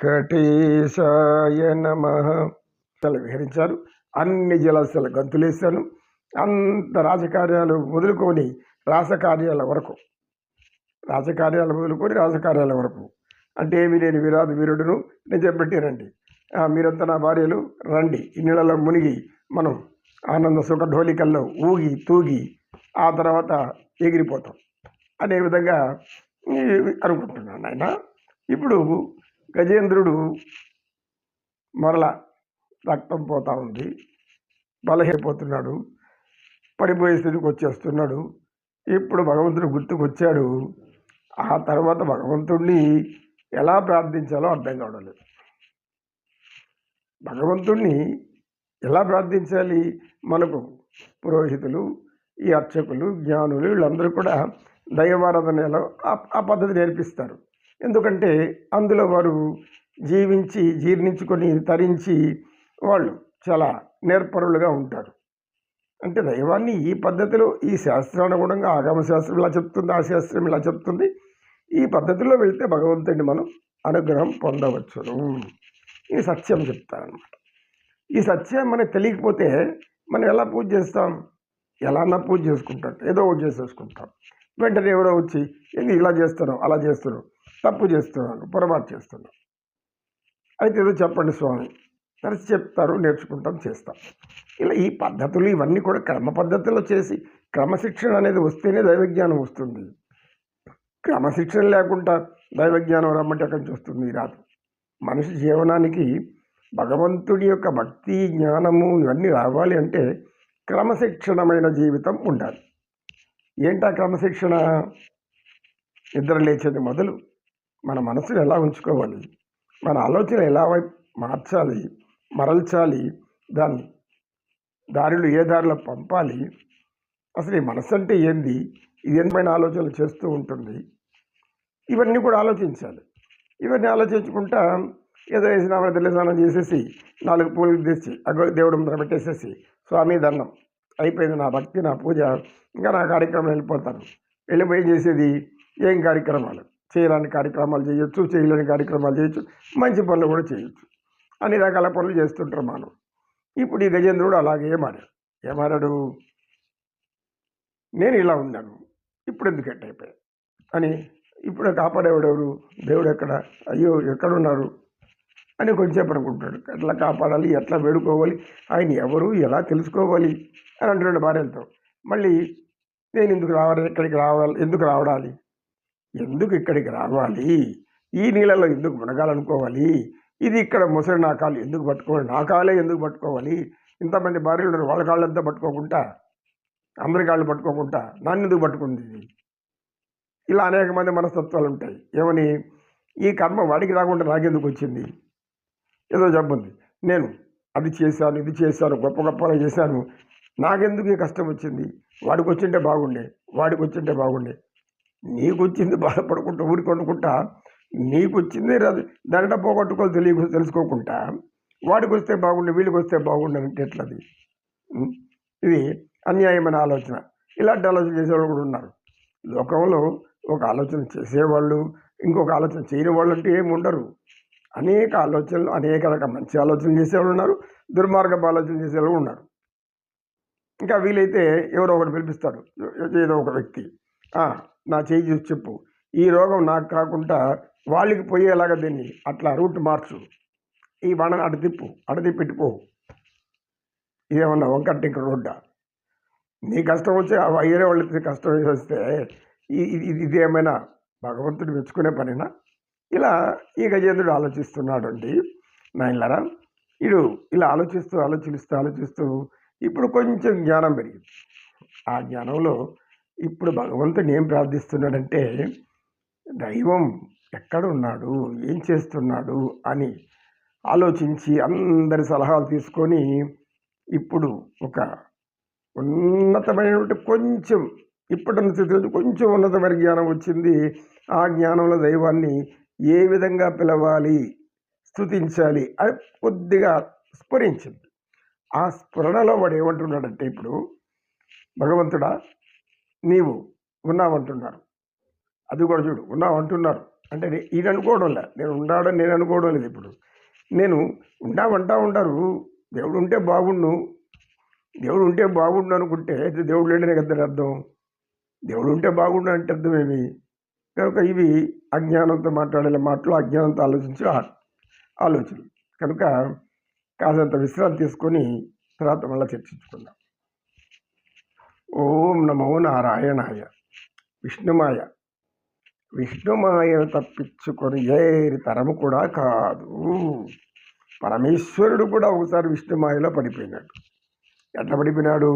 వెంకటేశాయ నమః విహరించారు. అన్ని జలాశయాల గంతులేశాను. అంత రాజకార్యాలు మొదలుకొని రాసకార్యాల వరకు అంటే ఏమి నేను విరాధ వీరుడును నిజంపెట్టి రండి, మీరంతా నా భార్యలు రండి, ఈ నీళ్ళలో మునిగి మనం ఆనంద సుఖ ఢోలికల్లో ఊగి తూగి ఆ తర్వాత ఎగిరిపోతాం అనే విధంగా అనుకుంటున్నాను ఆయన. ఇప్పుడు గజేంద్రుడు మరలా రక్తం పోతా ఉంది, బలహీనపోతున్నాడు, పడిపోయే స్థితికి వచ్చేస్తున్నాడు. ఇప్పుడు భగవంతుడు గుర్తుకొచ్చాడు. ఆ తర్వాత భగవంతుడిని ఎలా ప్రార్థించాలో అర్థం కావడం లేదు. భగవంతుడిని ఎలా ప్రార్థించాలి? మనకు పురోహితులు, ఈ అర్చకులు, జ్ఞానులు వీళ్ళందరూ కూడా దైవారాధనలో ఆ పద్ధతి నేర్పిస్తారు. ఎందుకంటే అందులో వారు జీవించి జీర్ణించుకొని తరించి వాళ్ళు చాలా నేర్పరులుగా ఉంటారు. అంటే దైవాన్ని ఈ పద్ధతిలో, ఈ శాస్త్రానుగుణంగా ఆగమ శాస్త్రం ఇలా చెప్తుంది, ఆ శాస్త్రం ఇలా చెప్తుంది, ఈ పద్ధతిలో వెళ్తే భగవంతుడిని మనం అనుగ్రహం పొందవచ్చును. ఈ సత్యం చెప్తారనమాట. ఈ సత్యం మనకు తెలియకపోతే మనం ఎలా పూజ చేస్తాం? ఎలా అన్నా పూజ చేసుకుంటాం, ఏదో ఒకటి చేసేసుకుంటాం. వెంటనే ఎవరో వచ్చి ఏంది ఇలా చేస్తున్నావు, అలా చేస్తున్నావు, తప్పు చేస్తున్నాను, పొరపాటు చేస్తున్నావు, అయితే ఏదో చెప్పండి స్వామి కలిసి చెప్తారు, నేర్చుకుంటాం, చేస్తాం. ఇలా ఈ పద్ధతులు ఇవన్నీ కూడా క్రమ పద్ధతిలో చేసి క్రమశిక్షణ అనేది వస్తేనే దైవజ్ఞానం వస్తుంది. క్రమశిక్షణ లేకుండా దైవజ్ఞానం రమ్మంటే అక్కడి నుంచి వస్తుంది, రాదు. మనిషి జీవనానికి భగవంతుడి యొక్క భక్తి, జ్ఞానము ఇవన్నీ రావాలి అంటే క్రమశిక్షణమైన జీవితం ఉండాలి. ఏంటా క్రమశిక్షణ? నిద్ర లేచేది మొదలు మన మనసును ఎలా ఉంచుకోవాలి, మన ఆలోచన ఎలా మార్చాలి, మరల్చాలి, దాన్ని దారిలో ఏ దారిలో పంపాలి, అసలు ఈ మనసు అంటే ఏంది, ఇది ఎంతమైన ఆలోచనలు చేస్తూ ఉంటుంది, ఇవన్నీ కూడా ఆలోచించాలి. ఇవన్నీ ఆలోచించుకుంటా ఏదో వేసిన తెల్లస్నానం చేసేసి 4 పూలు తెచ్చి దేవుడు ముందర పెట్టేసేసి స్వామి దండం అయిపోయింది, నా భక్తి, నా పూజ, ఇంకా నా కార్యక్రమం వెళ్ళిపోతాను. వెళ్ళిపోయి చేసేది ఏం కార్యక్రమాలు? చేయలేని కార్యక్రమాలు చేయొచ్చు, చేయలేని కార్యక్రమాలు చేయొచ్చు, మంచి పనులు కూడా చేయొచ్చు, అన్ని రకాల పనులు చేస్తుంటారు మనం. ఇప్పుడు ఈ గజేంద్రుడు అలాగే ఏమారాడు? నేను ఇలా ఉన్నాను, ఇప్పుడు ఎందుకు ఎట్టయిపోయా అని. ఇప్పుడు కాపాడేవాడెవరు? దేవుడు ఎక్కడ? అయ్యో ఎక్కడున్నారు అని కొంచెంసేపు అనుకుంటాడు. ఎట్లా కాపాడాలి, ఎట్లా వేడుకోవాలి, ఆయన ఎవరు, ఎలా తెలుసుకోవాలి అని అంటున్నాడు భార్యలతో. మళ్ళీ నేను ఎందుకు రావాలి, ఇక్కడికి రావాలి, ఎందుకు ఇక్కడికి రావాలి, ఈ నీళ్ళలో ఎందుకు మునగాలనుకోవాలి, ఇది ఇక్కడ ముసలి నా కాళ్ళు ఎందుకు పట్టుకోవాలి, నా కాళ్ళే ఎందుకు పట్టుకోవాలి, ఇంతమంది భార్యలు ఉన్నారు, వాళ్ళ కాళ్ళంతా పట్టుకోకుండా, అందరి కాళ్ళు పట్టుకోకుండా నన్ను ఎందుకు పట్టుకుంది? ఇలా అనేక మంది మనస్తత్వాలు ఉంటాయి. ఏమని? ఈ కర్మ వాడికి రాకుండా నాకెందుకు వచ్చింది? ఏదో జబ్బుంది, నేను అది చేశాను, ఇది చేశాను, గొప్ప గొప్పగా చేశాను, నాకెందుకు ఈ కష్టం వచ్చింది? వాడికి వచ్చింటే బాగుండే. నీకు వచ్చింది బాధపడుకుంటా ఊరికొనుకుంటా, నీకు వచ్చింది దానిట పోగొట్టుకోవాలి తెలుసుకోకుండా, వాడికి వస్తే బాగుండే, వీళ్ళకి వస్తే బాగుండే అంటే ఎట్లది? ఇది అన్యాయమైన ఆలోచన. ఇలాంటి ఆలోచన చేసేవాళ్ళు కూడా ఉన్నారు లోకంలో. ఒక ఆలోచన చేసేవాళ్ళు, ఇంకొక ఆలోచన చేయని వాళ్ళు అంటే ఏమి ఉండరు. అనేక ఆలోచనలు, అనేక రకాల మంచి ఆలోచనలు చేసేవాళ్ళు ఉన్నారు, దుర్మార్గపు ఆలోచన చేసేవాళ్ళు ఉన్నారు. ఇంకా వీలైతే ఎవరో ఒకటి పిలిపిస్తాడు, ఏదో ఒక వ్యక్తి, నా చేయి చూసి చెప్పు, ఈ రోగం నాకు కాకుండా వాళ్ళకి పోయేలాగా దీన్ని అట్లా రూట్ మార్చు, ఈ బాణను అటు తిప్పిట్టుపో, ఇదేమన్నా వంకట్టింక రోడ్డా? నీ కష్టం వచ్చి వేరే వాళ్ళకి కష్టం వస్తే ఇదేమైనా భగవంతుడు మెచ్చుకునే పనేనా? ఇలా ఈ గజేంద్రుడు ఆలోచిస్తున్నాడు అండి నాయనలారా. వీడు ఇలా ఆలోచిస్తూ ఇప్పుడు కొంచెం జ్ఞానం పెరిగింది. ఆ జ్ఞానంలో ఇప్పుడు భగవంతుని ఏం ప్రార్థిస్తున్నాడంటే, దైవం ఎక్కడున్నాడు, ఏం చేస్తున్నాడు అని ఆలోచించి అందరి సలహాలు తీసుకొని ఇప్పుడు ఒక ఉన్నతమైనటువంటి కొంచెం ఇప్పటి నుంచి కొంచెం ఉన్నతమైన జ్ఞానం వచ్చింది. ఆ జ్ఞానంలో దైవాన్ని ఏ విధంగా పిలవాలి, స్తుతించాలి అని కొద్దిగా స్ఫురించింది. ఆ స్ఫురణలో వాడు ఏమంటున్నాడంటే, ఇప్పుడు భగవంతుడా నీవు ఉన్నావంటున్నారు, అది కూడా చూడు, ఉన్నావంటున్నారు, అంటే ఈయన అనుకోవడంలే, నేను ఉన్నాడని నేను అనుకోవడం లేదు. ఇప్పుడు నేను ఉంటామంటా ఉంటారు, దేవుడు ఉంటే బాగుండు, దేవుడు ఉంటే బాగుండు అనుకుంటే అయితే దేవుడు లేడనే కదా అర్థం. దేవుడు ఉంటే బాగుండు అంటే అర్థమేమి? కనుక ఇవి అజ్ఞానంతో మాట్లాడే మాటలు, అజ్ఞానంతో ఆలోచించే ఆలోచనలు. కనుక కాసంత విశ్రాంతి తీసుకొని తర్వాత మళ్ళీ చర్చించుకుందాం. ఓం నమో నారాయణాయ. విష్ణుమాయ, విష్ణుమాయను తప్పించుకొని ఏరి తరము కూడా కాదు. పరమేశ్వరుడు కూడా ఒకసారి విష్ణుమాయలో పడిపోయినాడు. ఎట్లా పడిపోయినాడు?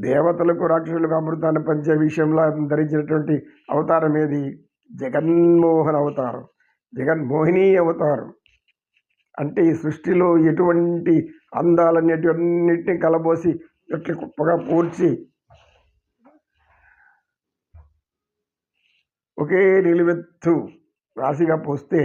దేవతలకు రాక్షసులకు అమృతాన్ని పంచే విషయంలో ధరించినటువంటి అవతారం ఏది? జగన్మోహన అవతారం, జగన్మోహిని అవతారం. అంటే ఈ సృష్టిలో ఎటువంటి అందాలన్నిటిని కలబోసి ఎట్లా కుప్పగా పూడ్చి ఒకే నిలువెత్తు రాశిగా పోస్తే